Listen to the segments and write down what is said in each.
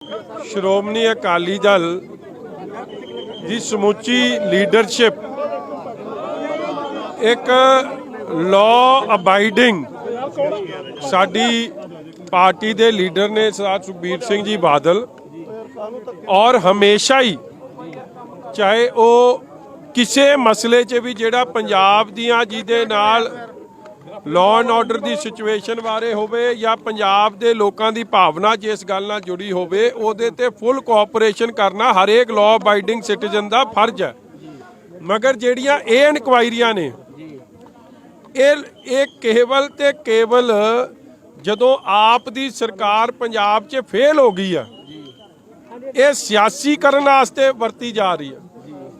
ਸ਼੍ਰੋਮਣੀ ਅਕਾਲੀ ਦਲ ਦੀ ਸਮੁੱਚੀ ਲੀਡਰਸ਼ਿਪ ਇੱਕ law abiding ਸਾਡੀ पार्टी के लीडर ने सरदार सुखबीर सिंह जी बादल और हमेशा ही चाहे वो किसी मसले च भी जिहड़ा पंजाब दियां जिहदे नाल लॉ एंड ऑर्डर की सिचुएशन बारे होवे या पंजाब के लोगों की भावना जिस गल नाल जुड़ी होवे उहदे ते फुल कोऑपरेशन करना हरेक लॉ अबाइडिंग सिटीजन का फर्ज है। मगर जिहड़ियां ये इनकुआयरियां ने ये केवल ते केवल ਜਦੋਂ ਆਪ ਦੀ ਸਰਕਾਰ ਪੰਜਾਬ 'ਚ ਫੇਲ ਹੋ ਗਈ ਆ ਇਹ ਸਿਆਸੀ ਕਰਨ ਵਾਸਤੇ ਵਰਤੀ ਜਾ ਰਹੀ ਹੈ।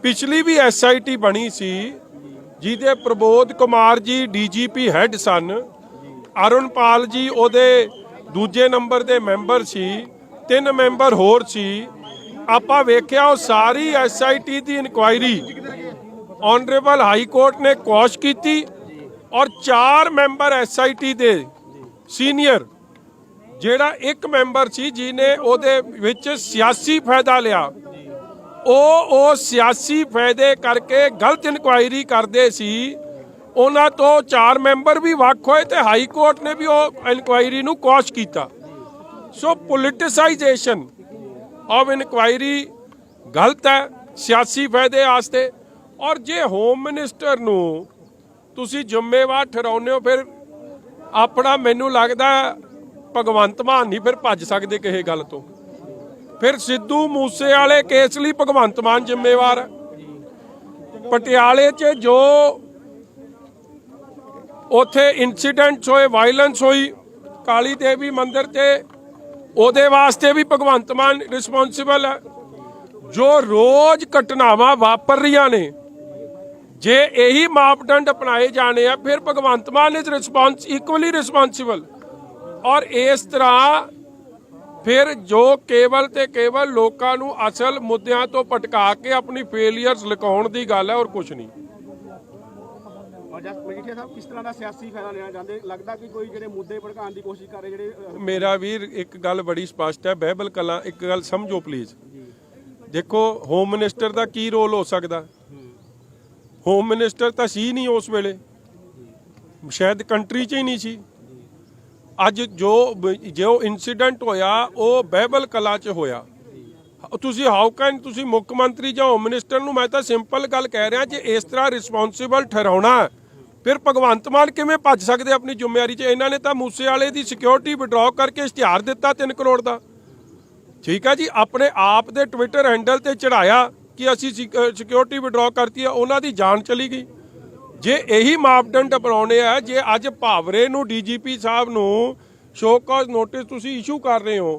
ਪਿਛਲੀ ਵੀ SIT ਬਣੀ ਸੀ ਜਿਹਦੇ ਪ੍ਰਬੋਧ ਕੁਮਾਰ ਜੀ DGP ਹੈਡ ਸਨ, ਅਰੁਣਪਾਲ ਜੀ ਉਹਦੇ ਦੂਜੇ ਨੰਬਰ ਦੇ ਮੈਂਬਰ ਸੀ, 3 ਮੈਂਬਰ ਹੋਰ ਸੀ। ਆਪਾਂ ਵੇਖਿਆ ਉਹ ਸਾਰੀ SIT ਦੀ ਇਨਕੁਆਇਰੀ ਆਨਰੇਬਲ ਹਾਈ ਕੋਰਟ ਨੇ ਕੁਐਸ਼ ਕੀਤੀ ਔਰ 4 ਮੈਂਬਰ SIT ਦੇ सीनियर ਜਿਹੜਾ एक मैंबर सी जिन्हें ਉਹਦੇ ਵਿੱਚ सियासी फायदा लिया ਉਹ सियासी फायदे करके गलत इनकुआयरी करते सी। ਉਹਨਾਂ ਤੋਂ 4 ਮੈਂਬਰ भी ਵੱਖ ਹੋਏ ਤੇ हाई कोर्ट ने भी ਉਹ ਇਨਕੁਆਇਰੀ ਨੂੰ ਕੁਐਸ਼ ਕੀਤਾ। सो पोलिटिसाइजेशन ऑफ इनकुआयरी गलत है सियासी फायदे वास्ते। और जे होम मिनिस्टर ਨੂੰ ਤੁਸੀਂ ਜ਼ਿੰਮੇਵਾਰ ਠਹਿਰਾਉਂਦੇ ਹੋ ਫਿਰ अपना मैनू लगता भगवंत मान नहीं फिर भज सकते किसी गल तो। फिर सिद्धू मूसे वाले केस लई भगवंत मान जिम्मेवार है। पटियाले च जो उत्थे इंसीडेंट्स होए वायलेंस हुई काली देवी मंदिर ते उहदे वास्ते भी भगवंत मान रिस्पोंसिबल है। जो रोज घटनावां वापर रही ने जे यही मापदंड अपनाए जाने हैं फिर भगवंत मान इज रिस्पॉन्स इक्वली रिस्पॉन्सिबल। और इस तरह फिर जो केवल ते केवल लोगों नूं असल मुद्दों तो भटका के अपनी फेलियर्स लिखाउण दी गल है और कुछ नहीं। किस तरह दा सियासी फायदा लेना चाहते लगदा कि कोई जिहड़े मुद्दे भड़काउण दी कोशिश कर रहे जिहड़े मेरा वीर एक गल बड़ी स्पष्ट है बहबल कलां एक गल समझो प्लीज़। देखो होम मिनिस्टर का की रोल हो सकता होम मिनिस्टर तो सी नहीं उस वेले शायद कंट्री च ही नहीं सी। अज जो इंसीडेंट होया वो बहबल कला च होया। तुसी हाउ कैन तुसी मुख मंत्री या होम मिनिस्टर नूं मैं तो सिंपल गल कह रहा जे इस तरह रिस्पोंसिबल ठहराउणा फिर भगवंत मान किवें भज सकदे अपनी जिम्मेवारी च। इन्हां ने तां मूसे वाले दी सिक्योरिटी विड्रॉ करके इश्तिहार दिता 3 करोड़ का। ठीक है जी अपने आप दे ट्विटर हैंडल ते चढ़ाया कि असी सिक्योरिटी विड्रॉ करती है उन्हों की जान चली गई। जे यही मापदंड अपनाने है जे अज भावरे नूं DGP साहब नूं शो कॉज नोटिस तुसी इशू कर रहे हो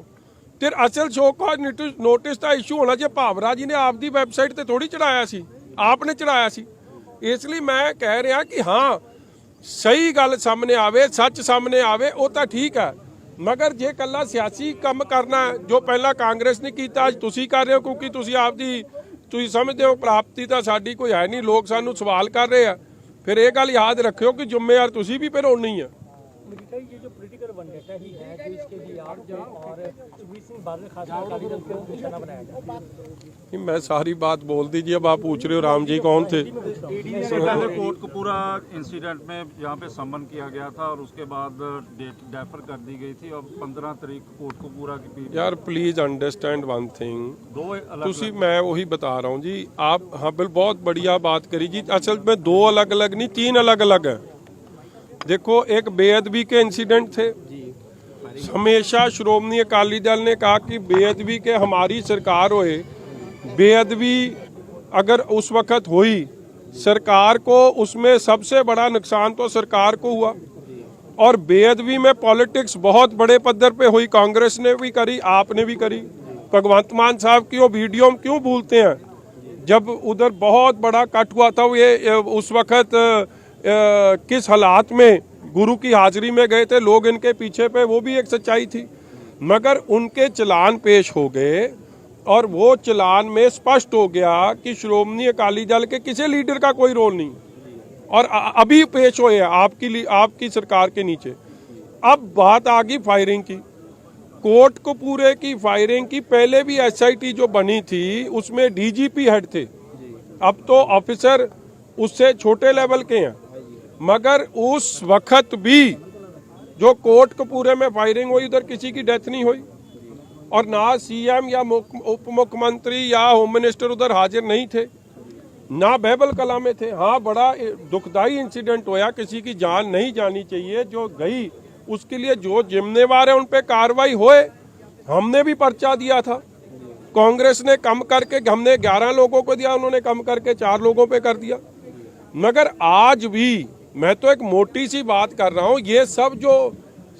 फिर असल शो कॉज नोटिस का इशू होना जे भावरा जी ने आपकी वैबसाइट पर थोड़ी चढ़ाया सी आपने चढ़ाया सी। इसलिए मैं कह रहा कि हाँ सही गल सामने आवे सच सामने आवे वो तो ठीक है। मगर जे कला सियासी काम करना जो पहला कांग्रेस ने किया अज तुसी कर रहे हो क्योंकि तुसी आपकी तुम समझते हो प्राप्ति तो साड़ी कोई है नहीं लोग सानू सवाल कर रहे हैं फिर ये गल याद रखियो कि जिम्मेवार तुसी भी फिर होनी है। ये जो पॉलिटिकल वेंडेटा ही है जो इसके लिए आप और सुखबीर सिंह बादल खासकर अकाली दल को निशाना बनाया जाए। मैं सारी बात बोल दीजिए अब आप पूछ रहे हो राम जी कौन थे। कोटकपूरा इंसिडेंट में यहाँ पे सम्मन किया गया था और उसके बाद डेट डेफर कर दी गई थी और 15 तारीख कोटकपूरा की यार प्लीज अंडरस्टैंड वन थिंग तुसी मैं वही बता रहा हूँ जी आप हाँ बिल बहुत बढ़िया बात करी जी। असल में 2 अलग अलग नहीं 3 अलग अलग है। देखो एक बेअदबी के इंसिडेंट थे हमेशा श्रोमणी अकाली दल ने कहा कि बेअदबी के हमारी सरकार होए बेअदबी अगर उस वक्त हुई सरकार को उसमें सबसे बड़ा नुकसान तो सरकार को हुआ। और बेअदबी में पॉलिटिक्स बहुत बड़े पद्धर पे हुई कांग्रेस ने भी करी आपने भी करी। भगवंत मान साहब की वो वीडियो क्यों भूलते हैं जब उधर बहुत बड़ा कट हुआ था ये उस वक्त किस हालात में गुरु की हाजिरी में गए थे लोग इनके पीछे पे वो भी एक सच्चाई थी। मगर उनके चलान पेश हो गए और वो चलान में स्पष्ट हो गया कि श्रोमणी अकाली दल के किसी लीडर का कोई रोल नहीं और अभी पेश हुए हैं आपकी सरकार के नीचे। अब बात आ गई फायरिंग की। कोटकपूरे की फायरिंग की पहले भी एसआईटी जो बनी थी उसमें डीजीपी हेड थे, अब तो ऑफिसर उससे छोटे लेवल के हैं, मगर उस वक्त भी जो कोटकपूरे में फायरिंग हुई उधर किसी की डेथ नहीं हुई और ना सीएम या उप मुख्यमंत्री या होम मिनिस्टर उधर हाजिर नहीं थे, ना बहबल कला में थे। हाँ, बड़ा दुखदाई इंसिडेंट होया, किसी की जान नहीं जानी चाहिए, जो गई उसके लिए जो जिम्मेवार है उन पे कार्रवाई होए। हमने भी पर्चा दिया था, कांग्रेस ने कम करके, हमने 11 लोगों को दिया, उन्होंने कम करके 4 लोगों पे कर दिया। मगर आज भी मैं तो एक मोटी सी बात कर रहा हूं, ये सब जो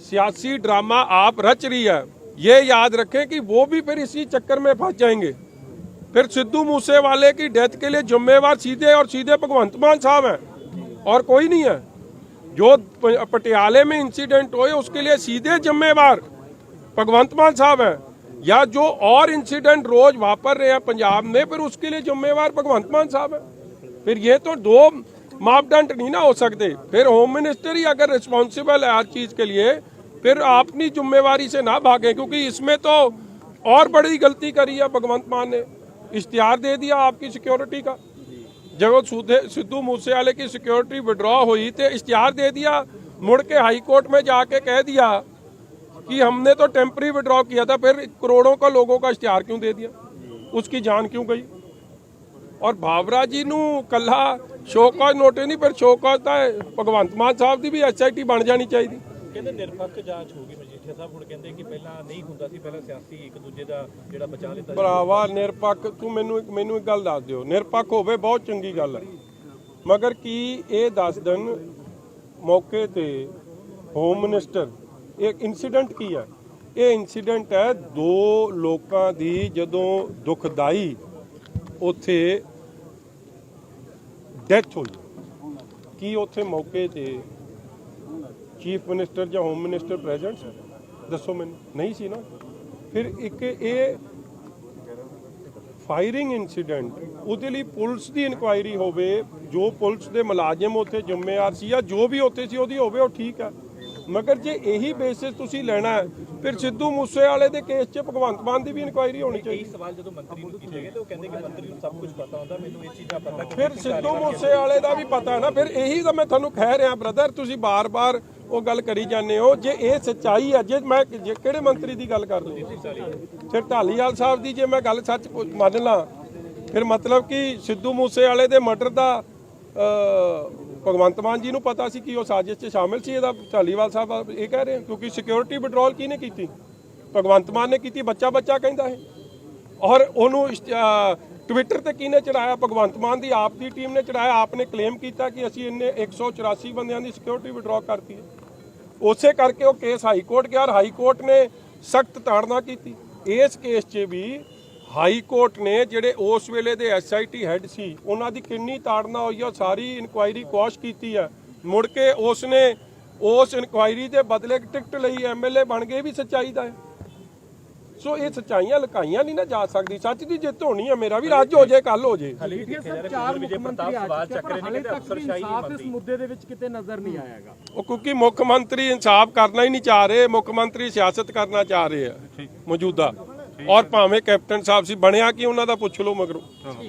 सियासी ड्रामा आप रच रही है, ये याद रखें कि वो भी फिर इसी चक्कर में फंस जाएंगे। फिर सिद्धू मूसेवाले की डेथ के लिए जिम्मेवार सीधे और सीधे भगवंत मान साहब हैं और कोई नहीं है। जो पटियाले में इंसिडेंट हुए उसके लिए सीधे जिम्मेवार भगवंत मान साहब हैं, या जो और इंसिडेंट रोज वापर रहे हैं पंजाब में, फिर उसके लिए जिम्मेवार भगवंत मान साहब हैं। फिर ये तो दो मापदंड नहीं ना हो सकते। फिर होम मिनिस्टर ही अगर रिस्पॉन्सिबल है हर चीज के लिए, फिर अपनी जिम्मेवारी से ना भागें, क्योंकि इसमें तो और बड़ी गलती करी है भगवंत मान ने। इश्तिहार दे दिया आपकी सिक्योरिटी का, जब वो सिद्धू मूसेवाले की सिक्योरिटी विड्रॉ हुई तो इश्तिहार दे दिया, मुड़ के हाई कोर्ट में जाके कह दिया कि हमने तो टेम्पररी विड्रॉ किया था, फिर करोड़ों का लोगों का इश्तिहार क्यों दे दिया, उसकी जान क्यों गई। और भावरा जी नू कला शोकॉज नोटिस नहीं, फिर शोकॉज था भगवंत मान साहब की भी एसआईटी बन जानी चाहिए। ਕਹਿੰਦੇ ਨਿਰਪੱਖ ਜਾਂਚ ਹੋਗੀ ਮਜੀਠੀਆ ਸਾਹਿਬ, ਹੁਣ ਕਹਿੰਦੇ ਕਿ ਪਹਿਲਾਂ ਨਹੀਂ ਹੁੰਦਾ ਸੀ, ਪਹਿਲਾਂ ਸਿਆਸੀ ਇੱਕ ਦੂਜੇ ਦਾ ਜਿਹੜਾ ਬਚਾ ਲੈਂਦਾ ਸੀ। ਭਰਾਵਾ ਨਿਰਪੱਖ ਤੂੰ ਮੈਨੂੰ ਇੱਕ ਗੱਲ ਦੱਸ ਦਿਓ, ਨਿਰਪੱਖ ਹੋਵੇ ਬਹੁਤ ਚੰਗੀ ਗੱਲ ਹੈ, ਮਗਰ ਕੀ ਇਹ ਦੱਸ ਦਿਨ ਮੌਕੇ ਤੇ ਹੋਮ ਮਿਨਿਸਟਰ, ਇਹ ਇਨਸੀਡੈਂਟ ਕੀ ਹੈ? ਇਹ ਇਨਸੀਡੈਂਟ ਹੈ ਦੋ ਲੋਕਾਂ ਦੀ ਜਦੋਂ ਦੁਖਦਾਈ ਉੱਥੇ ਡੈਥ ਹੋਈ, ਕੀ ਉੱਥੇ ਮੌਕੇ ਤੇ ਚੀਫ ਮਿਨਿਸਟਰ ਜਾਂ ਹੋਮ ਮਿਨਿਸਟਰ ਪ੍ਰੈਜ਼ੈਂਟ ਸੀ? ਦੱਸੋ ਮੈਨੂੰ, ਨਹੀਂ ਸੀ ਨਾ। ਫਿਰ ਇੱਕ ਇਹ ਫਾਇਰਿੰਗ ਇਨਸੀਡੈਂਟ, ਉਹਦੇ ਲਈ ਪੁਲਿਸ ਦੀ ਇਨਕੁਆਇਰੀ ਹੋਵੇ, ਜੋ ਪੁਲਿਸ ਦੇ ਮੁਲਾਜ਼ਮ ਉੱਥੇ ਜ਼ਿੰਮੇਵਾਰ ਸੀ ਜਾਂ ਜੋ ਵੀ ਉੱਥੇ ਸੀ ਉਹਦੀ ਹੋਵੇ, ਉਹ ਠੀਕ ਹੈ। ਮਗਰ ਜੇ ਇਹੀ ਬੇਸਿਸ ਤੁਸੀਂ ਲੈਣਾ ਹੈ, ਫਿਰ ਸਿੱਧੂ ਮੂਸੇਵਾਲੇ ਦੇ ਕੇਸ 'ਚ ਭਗਵੰਤ ਮਾਨ ਦੀ ਵੀ ਇਨਕੁਆਇਰੀ ਹੋਣੀ ਚਾਹੀਦੀ। ਇਹ ਸਵਾਲ ਜਦੋਂ ਮੰਤਰੀ ਨੂੰ ਕੀਤੇ ਗਏ ਤੇ ਉਹ ਕਹਿੰਦੇ ਕਿ ਮੰਤਰੀ ਨੂੰ ਸਭ ਕੁਝ ਪਤਾ ਹੁੰਦਾ, ਮੈਨੂੰ ਇਹ ਚੀਜ਼ਾਂ ਪਤਾ। ਫਿਰ ਸਿੱਧੂ ਮੂਸੇਵਾਲੇ ਦਾ ਵੀ ਪਤਾ ਹੈ ਨਾ। ਫਿਰ ਇਹੀ ਤਾਂ ਮੈਂ ਤੁਹਾਨੂੰ ਕਹਿ ਰਿਹਾ ਬ੍ਰਦਰ, ਤੁਸੀਂ ਬਾਰ-ਬਾਰ ਉਹ ਗੱਲ ਕਰੀ ਜਾਂਦੇ ਹੋ। ਜੇ ਇਹ ਸੱਚਾਈ ਹੈ, ਜੇ ਮੈਂ ਕਿਹੜੇ ਮੰਤਰੀ ਦੀ ਗੱਲ ਕਰ ਲਵਾਂ, ਫਿਰ ਢਾਲੀਵਾਲ ਸਾਹਿਬ ਦੀ ਜੇ ਮੈਂ ਗੱਲ ਸੱਚ ਮੰਨ ਲਾਂ, ਫਿਰ ਮਤਲਬ ਕਿ ਸਿੱਧੂ ਮੂਸੇਵਾਲੇ ਦੇ ਮਰਡਰ ਦਾ ਭਗਵੰਤ ਮਾਨ ਜੀ ਨੂੰ ਪਤਾ ਸੀ ਕਿ ਉਹ ਸਾਜ਼ਿਸ਼ 'ਚ ਸ਼ਾਮਿਲ ਸੀ। ਇਹਦਾ ਢਾਲੀਵਾਲ ਸਾਹਿਬ ਇਹ ਕਹਿ ਰਹੇ, ਕਿਉਂਕਿ ਸਿਕਿਉਰਿਟੀ ਵਿਡਰੋਲ ਕਿਹਨੇ ਕੀਤੀ? ਭਗਵੰਤ ਮਾਨ ਨੇ ਕੀਤੀ, ਬੱਚਾ ਕਹਿੰਦਾ ਹੈ। ਔਰ ਉਹਨੂੰ ट्विटर ਤੇ ਕਿਹਨੇ ਚੜਾਇਆ? ਭਗਵੰਤ ਮਾਨ ਦੀ ਆਪ ਦੀ ਟੀਮ ਨੇ ਚੜਾਇਆ। ਆਪਨੇ ਕਲੇਮ ਕੀਤਾ ਕਿ ਅਸੀਂ ਇੰਨੇ 184 ਬੰਦਿਆਂ ਦੀ ਸਿਕਿਉਰਿਟੀ ਵਿਡਰॉ ਕਰਤੀ ਹੈ। ਉਸੇ ਕਰਕੇ ਉਹ ਕੇਸ ਹਾਈ ਕੋਰਟ ਗਿਆ ਔਰ ਹਾਈ ਕੋਰਟ ਨੇ ਸਖਤ ਤਾੜਨਾ ਕੀਤੀ। ਇਸ ਕੇਸ 'ਚ ਵੀ ਹਾਈ ਕੋਰਟ ਨੇ ਜਿਹੜੇ ਉਸ ਵੇਲੇ ਦੇ ਐਸਆਈਟੀ ਹੈਡ ਸੀ ਉਹਨਾਂ ਦੀ ਕਿੰਨੀ ਤਾੜਨਾ ਹੋਈ ਆ, ਸਾਰੀ ਇਨਕੁਆਇਰੀ ਕੁਐਸ਼ ਕੀਤੀ ਆ। ਮੁੜ ਕੇ ਉਸਨੇ ਉਸ ਇਨਕੁਆਇਰੀ ਦੇ ਬਦਲੇ ਟਿਕਟ ਲਈ ਐਮਐਲਏ ਬਣ ਗਏ, ਵੀ ਸੱਚਾਈ ਦਾ ਹੈ। ਸੋ ਇਹ ਸੱਚਾਈਆਂ ਲੁਕਾਈਆਂ ਨਹੀਂ ਨਾ ਜਾ ਸਕਦੀ। ਸੱਚ ਦੀ ਜਿੱਤ ਹੋਣੀ ਹੈ। ਮੇਰਾ ਵੀ ਅੱਜ ਹੋ ਜੇ, ਕੱਲ ਹੋ ਜੇ। ਉਹ ਕਿਉਂਕਿ ਮੁੱਖ ਮੰਤਰੀ ਇਨਸਾਫ ਕਰਨਾ ਹੀ ਨਹੀਂ ਚਾਹ ਰਹੇ, ਮੁੱਖ ਮੰਤਰੀ ਸਿਆਸਤ ਕਰਨਾ ਚਾਹ ਰਹੇ ਆ ਮੌਜੂਦਾ। ਔਰ ਭਾਵੇਂ ਕੈਪਟਨ ਸਾਹਿਬ ਸੀ, ਬਣਿਆ ਕਿ ਉਹਨਾਂ ਦਾ ਪੁੱਛ ਲਓ ਮਗਰੋਂ।